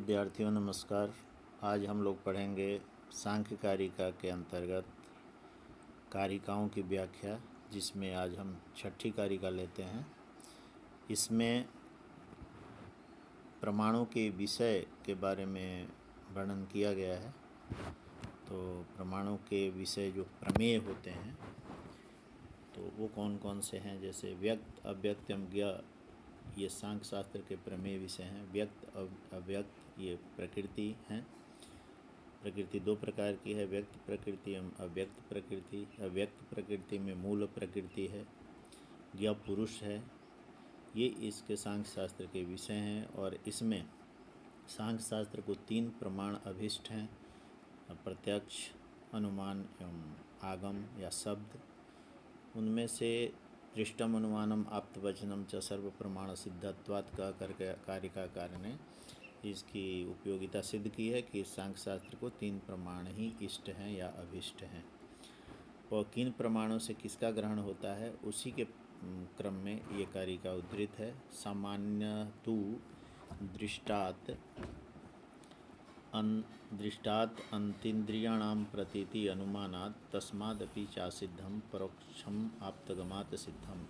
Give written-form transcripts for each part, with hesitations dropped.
विद्यार्थियों नमस्कार। आज हम लोग पढ़ेंगे सांख्य कारिका के अंतर्गत कारिकाओं की व्याख्या, जिसमें आज हम छठी कारिका लेते हैं। इसमें प्रमाणों के विषय के बारे में वर्णन किया गया है। तो प्रमाणों के विषय जो प्रमेय होते हैं तो वो कौन कौन से हैं, जैसे व्यक्त, अव्यक्त, ज्ञ, ये सांख्य शास्त्र के प्रमेय विषय हैं। व्यक्त, अव्यक्त ये प्रकृति हैं। प्रकृति दो प्रकार की है, व्यक्त प्रकृति एवं अव्यक्त प्रकृति। अव्यक्त प्रकृति में मूल प्रकृति है, ज्ञ पुरुष है। ये इसके सांख्य शास्त्र के विषय हैं और इसमें सांख्य शास्त्र को 3 प्रमाण अभिष्ट हैं: प्रत्यक्ष, अनुमान एवं आगम या शब्द। उनमें से दृष्टम अनुमानम आप्तवचनम च सर्व प्रमाण सिद्धत्वात् का करके कारिकाकार ने इसकी उपयोगिता सिद्ध की है कि सांख्य शास्त्र को 3 प्रमाण ही इष्ट हैं या अभिष्ट हैं। और किन प्रमाणों से किसका ग्रहण होता है, उसी के क्रम में ये कारिका उद्धृत है। सामान्यतु दृष्टात् अंतीन्द्रियाणां प्रतीति अनुमानात् तस्मादपि चासिद्धम परोक्षम आप्तगमात् सिद्धम।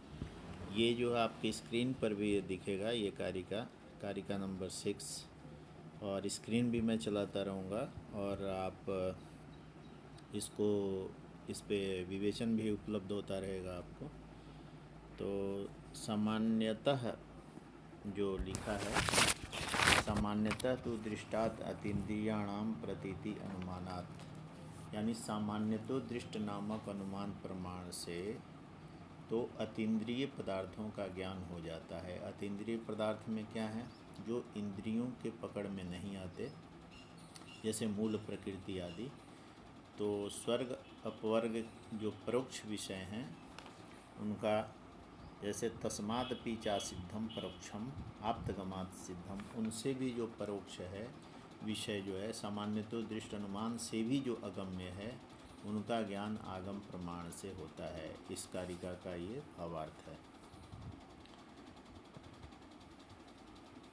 ये जो आपकी स्क्रीन पर भी ये दिखेगा, ये कारिका नंबर 6, और स्क्रीन भी मैं चलाता रहूँगा और आप इस पे विवेचन भी उपलब्ध होता रहेगा आपको। तो सामान्यतः जो लिखा है, सामान्यतः तो दृष्टात् अतीन्द्रियाणाम प्रतीति अनुमानात्, यानी सामान्यतो दृष्ट नामक अनुमान प्रमाण से तो अतीन्द्रिय पदार्थों का ज्ञान हो जाता है। अतीन्द्रिय पदार्थ में क्या है, जो इंद्रियों के पकड़ में नहीं आते, जैसे मूल प्रकृति आदि। तो स्वर्ग अपवर्ग जो परोक्ष विषय हैं उनका, जैसे तस्मादपि चा सिद्धम परोक्षम आप्तगमात् सिद्धम, उनसे भी जो परोक्ष है विषय जो है, सामान्यतो दृष्ट अनुमान से भी जो अगम्य है, उनका ज्ञान आगम प्रमाण से होता है। इस कारिका का ये भावार्थ है।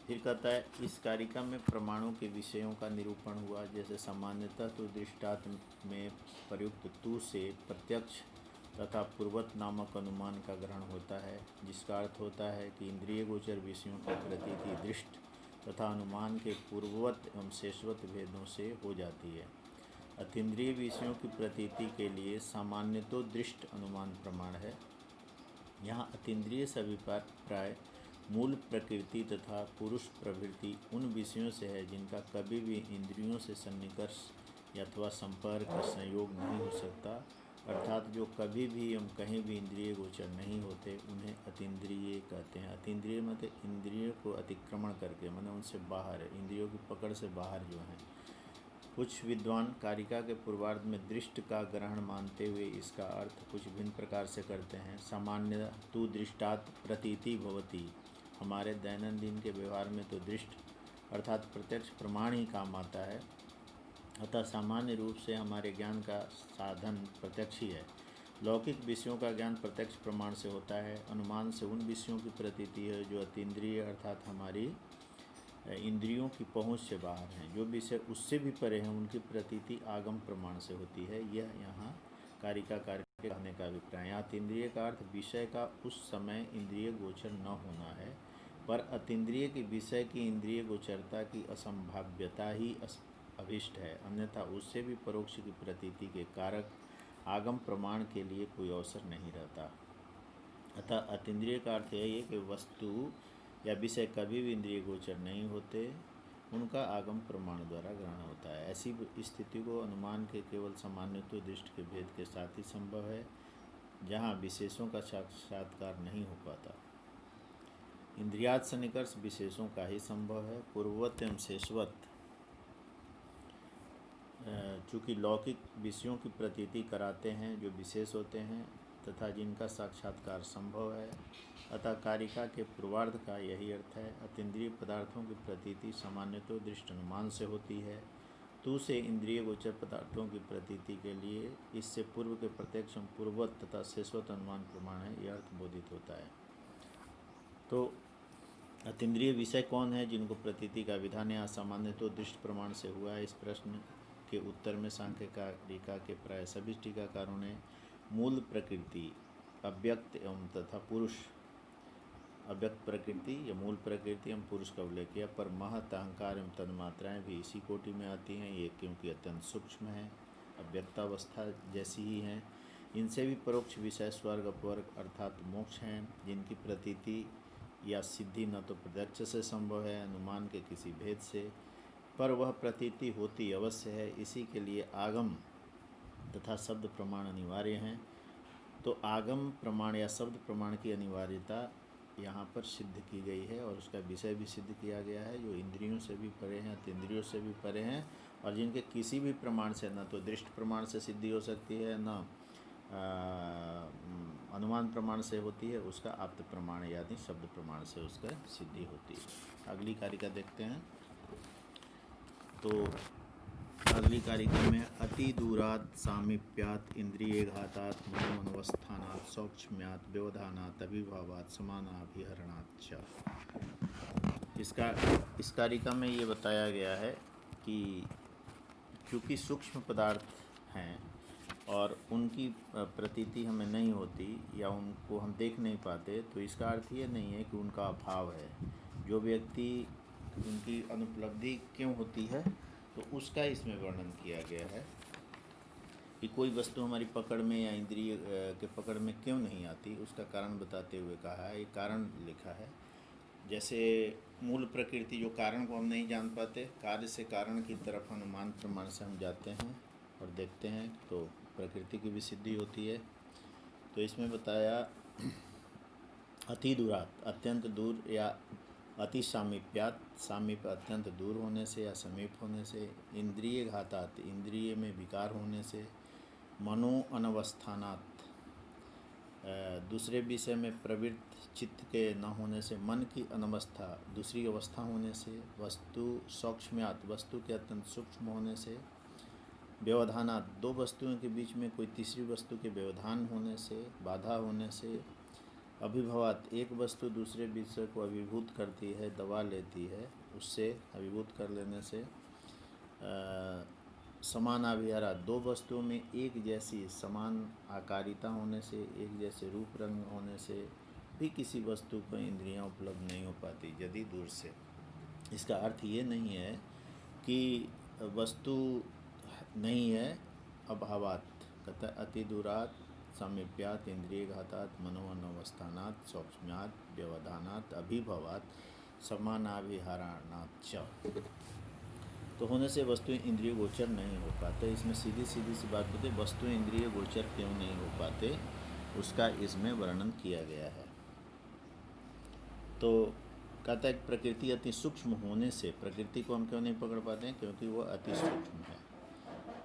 फिर कहता है, इस कारिका में प्रमाणों के विषयों का निरूपण हुआ। जैसे सामान्यतः तो दृष्टात् में प्रयुक्त तू से प्रत्यक्ष तथा पूर्वत नामक अनुमान का ग्रहण होता है, जिसका अर्थ होता है कि इंद्रिय गोचर विषयों की प्रतीति दृष्ट तथा अनुमान के पूर्ववत एवं शेषवत भेदों से हो जाती है। अतीन्द्रिय विषयों की प्रतीति के लिए सामान्यतो दृष्ट अनुमान प्रमाण है। यहाँ अतीन्द्रिय अभिप्राय मूल प्रकृति तथा पुरुष प्रवृत्ति उन विषयों से है जिनका कभी भी इंद्रियों से सन्निकर्ष अथवा संपर्क संयोग नहीं हो सकता, अर्थात जो कभी भी एवं कहीं भी इंद्रिय गोचर नहीं होते, उन्हें अतीन्द्रिय कहते हैं। अतीन्द्रिय मतलब इंद्रियों को अतिक्रमण करके, मतलब उनसे बाहर, इंद्रियों की पकड़ से बाहर जो हैं। कुछ विद्वान कारिका के पूर्वार्ध में दृष्ट का ग्रहण मानते हुए इसका अर्थ कुछ भिन्न प्रकार से करते हैं। सामान्य तु दृष्टात् प्रतीति भवति, हमारे दैनंदिन के व्यवहार में तो दृष्ट अर्थात प्रत्यक्ष प्रमाण ही काम आता है। अतः सामान्य रूप से हमारे ज्ञान का साधन प्रत्यक्ष ही है। लौकिक विषयों का ज्ञान प्रत्यक्ष प्रमाण से होता है। अनुमान से उन विषयों की प्रतीति है जो अतीन्द्रिय अर्थात हमारी इंद्रियों की पहुंच से बाहर हैं। जो विषय उससे भी परे हैं, उनकी प्रतीति आगम प्रमाण से होती है। यह यहाँ कारिकाकार के कहने का अभिप्राय। यहाँ अतीन्द्रिय का अर्थ विषय का उस समय इंद्रिय गोचर न होना है, पर अतीन्द्रिय के विषय की इंद्रिय गोचरता की असंभाव्यता ही अभिष्ट है, अन्यथा उससे भी परोक्ष की प्रतीति के कारक आगम प्रमाण के लिए कोई अवसर नहीं रहता। अतः अतीन्द्रिय का अर्थ यही है कि वस्तु या विषय कभी भी इंद्रिय गोचर नहीं होते, उनका आगम प्रमाण द्वारा ग्रहण होता है। ऐसी स्थिति को अनुमान के केवल सामान्यतो दृष्ट के भेद के साथ ही संभव है, जहाँ विशेषों का साक्षात्कार नहीं हो पाता। इंद्रियात् सन्निकर्ष विशेषों का ही संभव है। पूर्ववत एवं शेषवत, चूँकि लौकिक विषयों की प्रतीति कराते हैं जो विशेष होते हैं तथा जिनका साक्षात्कार संभव है, अतः कारिका के पूर्वार्ध का यही अर्थ है। अतीन्द्रिय पदार्थों की प्रतीति सामान्यतो दृष्ट अनुमान से होती है। तू से इंद्रिय गोचर पदार्थों की प्रतीति के लिए इससे पूर्व के प्रत्यक्ष पूर्ववत तथा शेषवत अनुमान प्रमाण है, यह अर्थ बोधित होता है। तो अतीन्द्रिय विषय कौन है जिनको प्रतीति का विधान या सामान्य तो दृष्ट प्रमाण से हुआ है? इस प्रश्न के उत्तर में सांख्यकारिका के प्राय सभी टीकाकारों ने मूल प्रकृति, अव्यक्त एवं तथा पुरुष, अव्यक्त प्रकृति या मूल प्रकृति एवं पुरुष का उल्लेख किया, पर महत, अहंकार एवं तन्मात्राएँ भी इसी कोटि में आती हैं। ये क्योंकि अत्यंत सूक्ष्म है, अव्यक्तावस्था जैसी ही हैं। इनसे भी परोक्ष विषय स्वर्ग, अपवर्ग अर्थात मोक्ष हैं, जिनकी प्रतीति या सिद्धि न तो प्रत्यक्ष से संभव है, अनुमान के किसी भेद से, पर वह प्रतीति होती अवश्य है। इसी के लिए आगम तथा शब्द प्रमाण अनिवार्य हैं। तो आगम प्रमाण या शब्द प्रमाण की अनिवार्यता यहाँ पर सिद्ध की गई है और उसका विषय भी सिद्ध किया गया है, जो इंद्रियों से भी परे हैं, अतीन्द्रियों से भी परे हैं, और जिनके किसी भी प्रमाण से न तो दृष्ट प्रमाण से सिद्धि हो सकती है, न अनुमान प्रमाण से होती है, उसका आप्त प्रमाण यानी शब्द प्रमाण से उसका सिद्धि होती है। अगली कारिका देखते हैं। तो अगली कारिका में अति दूरात सामीप्यात इंद्रिय घातात मनोवस्थानात् सौक्ष्म्यात् व्यवधानात् अभिभावात् समानाभिहरणात् च। इस कारिका में ये बताया गया है कि क्योंकि सूक्ष्म पदार्थ हैं और उनकी प्रतीति हमें नहीं होती या उनको हम देख नहीं पाते, तो इसका अर्थ ये नहीं है कि उनका अभाव है। जो व्यक्ति उनकी अनुपलब्धि क्यों होती है, तो उसका इसमें वर्णन किया गया है कि कोई वस्तु हमारी पकड़ में या इंद्रिय के पकड़ में क्यों नहीं आती, उसका कारण बताते हुए कहा है। एक कारण लिखा है, जैसे मूल प्रकृति, जो कारण को हम नहीं जान पाते, कार्य से कारण की तरफ अनुमान प्रमाण से हम जाते हैं और देखते हैं, तो प्रकृति की भी सिद्धि होती है। तो इसमें बताया अति दूरात, अत्यंत दूर, या अति सामीप्यात, सामीप अत्यंत दूर होने से या समीप होने से, इंद्रिय घातात, इंद्रिय में विकार होने से, मनो अनवस्थानात्, दूसरे विषय में प्रवृत्त चित्त के न होने से, मन की अनवस्था, दूसरी अवस्था होने से, वस्तु सौक्ष्म्यात्, वस्तु के अत्यंत सूक्ष्म होने से, व्यवधानात्, दो वस्तुओं के बीच में कोई तीसरी वस्तु के व्यवधान होने से, बाधा होने से, अभिभवात, एक वस्तु दूसरे विषय को अभिभूत करती है, दबा लेती है, उससे अभिभूत कर लेने से, समानाभिहारा, दो वस्तुओं में एक जैसी समान आकारिता होने से, एक जैसे रूप रंग होने से भी किसी वस्तु को इंद्रियां उपलब्ध नहीं हो पाती यदि दूर से। इसका अर्थ ये नहीं है कि वस्तु नहीं है, अभावात, कहता अति दूरात सामीप्यात इंद्रिय घातात मनोअनवस्थानात् सौक्ष्म्यात् व्यवधानात् अभिभवात् समानाभिहारणात् च। तो होने से वस्तु इंद्रिय गोचर नहीं हो पाते। इसमें सीधी सी बात होती है, वस्तु इंद्रिय गोचर क्यों नहीं हो पाते, उसका इसमें वर्णन किया गया है। तो कहता है कि प्रकृति अति सूक्ष्म होने से, प्रकृति को हम क्यों नहीं पकड़ पाते हैं, क्योंकि वो अति सूक्ष्म है।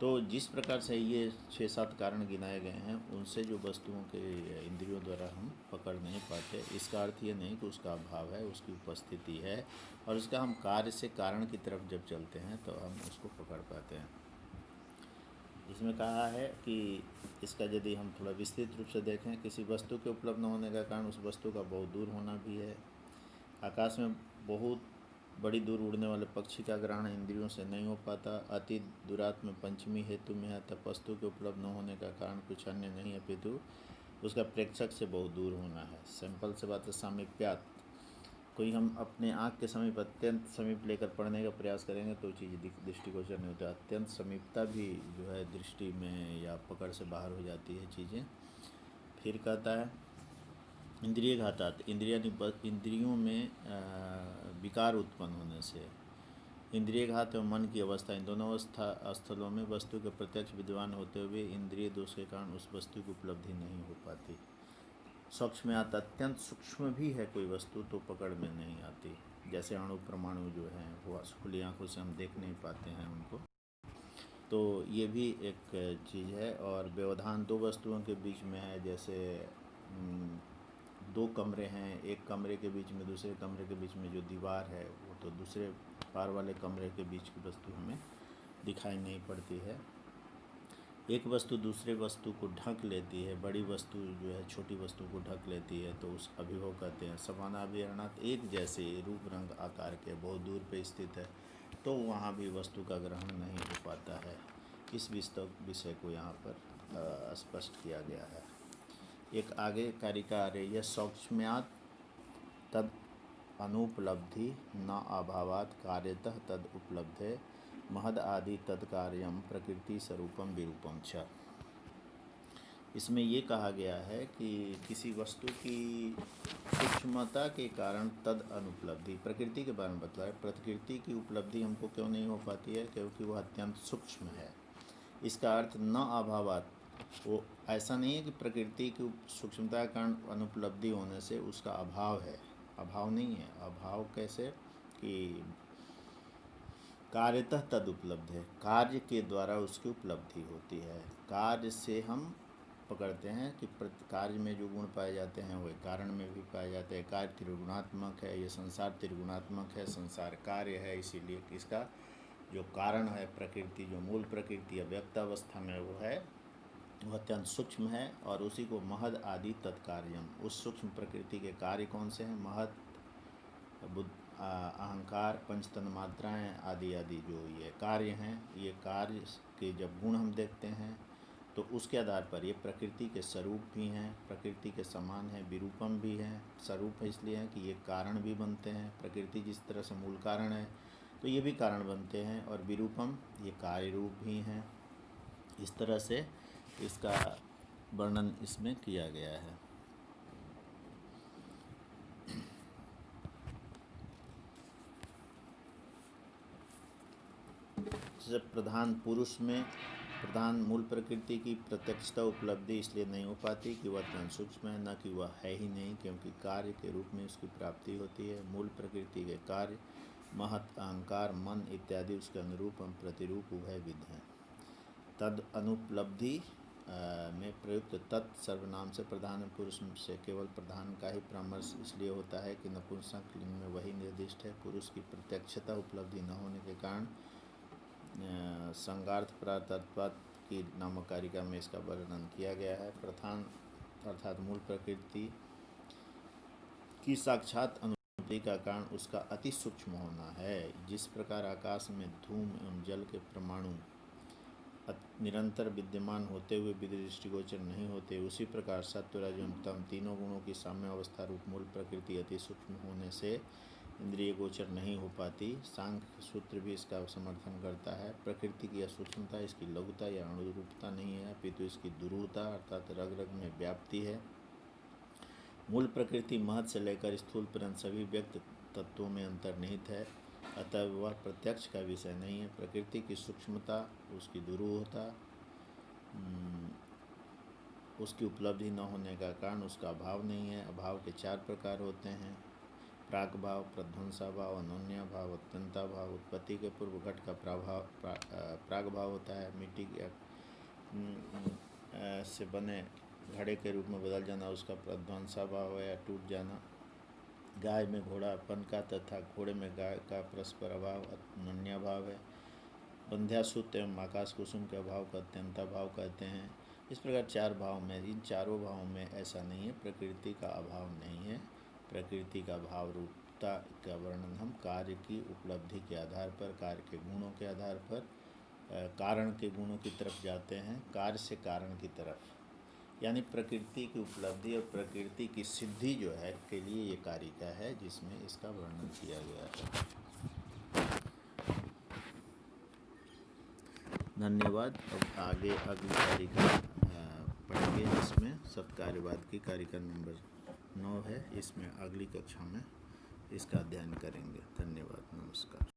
तो जिस प्रकार से ये 6-7 कारण गिनाए गए हैं, उनसे जो वस्तुओं के इंद्रियों द्वारा हम पकड़ नहीं पाते, इसका अर्थ ये नहीं कि उसका अभाव है, उसकी उपस्थिति है, और उसका हम कार्य से कारण की तरफ जब चलते हैं तो हम उसको पकड़ पाते हैं। इसमें कहा है कि इसका यदि हम थोड़ा विस्तृत रूप से देखें, किसी वस्तु के उपलब्ध न होने का कारण उस वस्तु का बहुत दूर होना भी है। आकाश में बहुत बड़ी दूर उड़ने वाले पक्षी का ग्रहण इंद्रियों से नहीं हो पाता। अति दूरात में पंचमी हेतु में है, तब वस्तु के उपलब्ध न होने का कारण कुछ अन्य नहीं है अपितु उसका प्रेक्षक से बहुत दूर होना है। सिंपल से बात है, सामीप्यात, कोई हम अपने आँख के समीप, अत्यंत समीप लेकर पढ़ने का प्रयास करेंगे तो चीज़ दृष्टिगोचर नहीं होता। अत्यंत समीपता भी जो है दृष्टि में या पकड़ से बाहर हो जाती है चीज़ें। फिर कहता है इंद्रिय घातात, इंद्रियों में विकार उत्पन्न होने से, इंद्रिय घात और मन की अवस्था, इन दोनों स्थलों में वस्तु के प्रत्यक्ष विद्वान होते हुए इंद्रिय दोष के कारण उस वस्तु की उपलब्धि नहीं हो पाती। सूक्ष्म आता, अत्यंत सूक्ष्म भी है कोई वस्तु तो पकड़ में नहीं आती, जैसे अणु परमाणु जो हैं वो खुली आँखों से हम देख नहीं पाते हैं उनको, तो ये भी एक चीज़ है। और व्यवधान दो वस्तुओं के बीच में है, जैसे दो कमरे हैं, एक कमरे के बीच में दूसरे कमरे के बीच में जो दीवार है वो तो दूसरे पार वाले कमरे के बीच की वस्तु हमें दिखाई नहीं पड़ती है। एक वस्तु दूसरे वस्तु को ढक लेती है, बड़ी वस्तु जो है छोटी वस्तु को ढक लेती है, तो उस अभिभव कहते हैं। समानाभिरणात, एक जैसे रूप रंग आकार के बहुत दूर पे स्थित है तो वहाँ भी वस्तु का ग्रहण नहीं हो पाता है। इस विषय को यहाँ पर स्पष्ट किया गया है। एक आगे कारिका आ रही है, सौक्ष्म्यात् तद अनुपलब्धि न अभावात् कार्यतः तद उपलब्धे महद आदि तत्कार्यम प्रकृति स्वरूपम विरूपम छ। इसमें ये कहा गया है कि किसी वस्तु की सूक्ष्मता के कारण तद अनुपलब्धि, प्रकृति के बारे में बतलाया। प्रकृति की उपलब्धि हमको क्यों नहीं हो पाती है? क्योंकि वह अत्यंत सूक्ष्म है। इसका अर्थ न अभावात, वो ऐसा नहीं है कि प्रकृति की सूक्ष्मता के कारण अनुपलब्धि होने से उसका अभाव है, अभाव नहीं है। अभाव कैसे कि कार्यतः तद उपलब्ध है, कार्य के द्वारा उसकी उपलब्धि होती है। कार्य से हम पकड़ते हैं कि कार्य में जो गुण पाए जाते हैं वही कारण में भी पाए जाते हैं। कार्य त्रिगुणात्मक है, ये संसार त्रिगुणात्मक है, संसार कार्य है। इसीलिए इसका जो कारण है प्रकृति, जो मूल प्रकृति अव्यक्त अवस्था में वो है, वह अत्यंत सूक्ष्म है। और उसी को महद आदि तत्कार्यम, उस सूक्ष्म प्रकृति के कार्य कौन से हैं? महद, बुद्ध, अहंकार, पंचतन मात्राएँ आदि आदि जो ये कार्य हैं, ये कार्य के जब गुण हम देखते हैं तो उसके आधार पर ये प्रकृति के स्वरूप भी हैं, प्रकृति के समान हैं, विरूपम भी हैं। स्वरूप इसलिए हैं कि ये कारण भी बनते हैं। प्रकृति जिस तरह से मूल कारण है तो ये भी कारण बनते हैं, और विरूपम ये कार्य रूप भी हैं। इस तरह से इसका वर्णन इसमें किया गया है। जैसे प्रधान पुरुष में प्रधान मूल प्रकृति की प्रत्यक्षता उपलब्धि इसलिए नहीं हो पाती कि वह अत्यंत सूक्ष्म है, न कि वह है ही नहीं, क्योंकि कार्य के रूप में उसकी प्राप्ति होती है। मूल प्रकृति के कार्य महत, अहंकार, मन इत्यादि उसके अनुरूप एवं प्रतिरूप उभय विध हैं। तद अनुपलब्धि में प्रयुक्त तत् सर्वनाम से प्रधान पुरुष से केवल प्रधान का ही परामर्श इसलिए होता है कि नपुंसक लिंग में वही निर्दिष्ट है। पुरुष की प्रत्यक्षता उपलब्धि न होने के कारण संगार्थ प्रातत्वात् की नामक कारिका में इसका वर्णन किया गया है। प्रधान अर्थात मूल प्रकृति की साक्षात अनुभूति का कारण उसका अति सूक्ष्म होना है। जिस प्रकार आकाश में धूम एवं जल के परमाणु निरंतर विद्यमान होते हुए विधि दृष्टिगोचर नहीं होते, उसी प्रकार सत्व, रज एवं तम तीनों गुणों की साम्य अवस्था रूप मूल प्रकृति अति सूक्ष्म होने से इंद्रिय गोचर नहीं हो पाती। सांख्य सूत्र भी इसका समर्थन करता है। प्रकृति की असूक्ष्मता इसकी लघुता या अनुरूपता नहीं है, अपितु इसकी दुरूहता अर्थात रग रग में व्याप्ति है। मूल प्रकृति महत से लेकर स्थूल पर्यंत सभी व्यक्त तत्वों में अंतर्निहित है, अतः वह प्रत्यक्ष का विषय नहीं है। प्रकृति की सूक्ष्मता, उसकी दुरूहता, उसकी उपलब्धि न होने का कारण उसका अभाव नहीं है। अभाव के चार प्रकार होते हैं: प्राग भाव, प्रध्वंसा भाव, अनन्या भाव, अत्यंता भाव। उत्पत्ति के पूर्व घट का प्राग भाव होता है। मिट्टी से बने घड़े के रूप में बदल जाना उसका प्रध्वंसा भाव है या टूट जाना। गाय में घोड़ापन का तथा घोड़े में गाय का परस्पर अभाव अनन्या भाव है। बंध्यासूत एवं आकाश कुसुम के अभाव का अत्यंता भाव कहते हैं। इस प्रकार चार भाव में, इन चारों भावों में ऐसा नहीं है प्रकृति का अभाव नहीं है। प्रकृति का भाव रूपता का वर्णन हम कार्य की उपलब्धि के आधार पर, कार्य के गुणों के आधार पर, कारण के गुणों की तरफ जाते हैं, कार्य से कारण की तरफ, यानी प्रकृति की उपलब्धि और प्रकृति की सिद्धि जो है के लिए ये कारिका है जिसमें इसका वर्णन किया गया है। धन्यवाद। अब आगे अगली कारिका पढ़ेंगे जिसमें सत्कार्यवाद की कारिका नंबर 9 है। इसमें अगली कक्षा में इसका अध्ययन करेंगे। धन्यवाद, नमस्कार।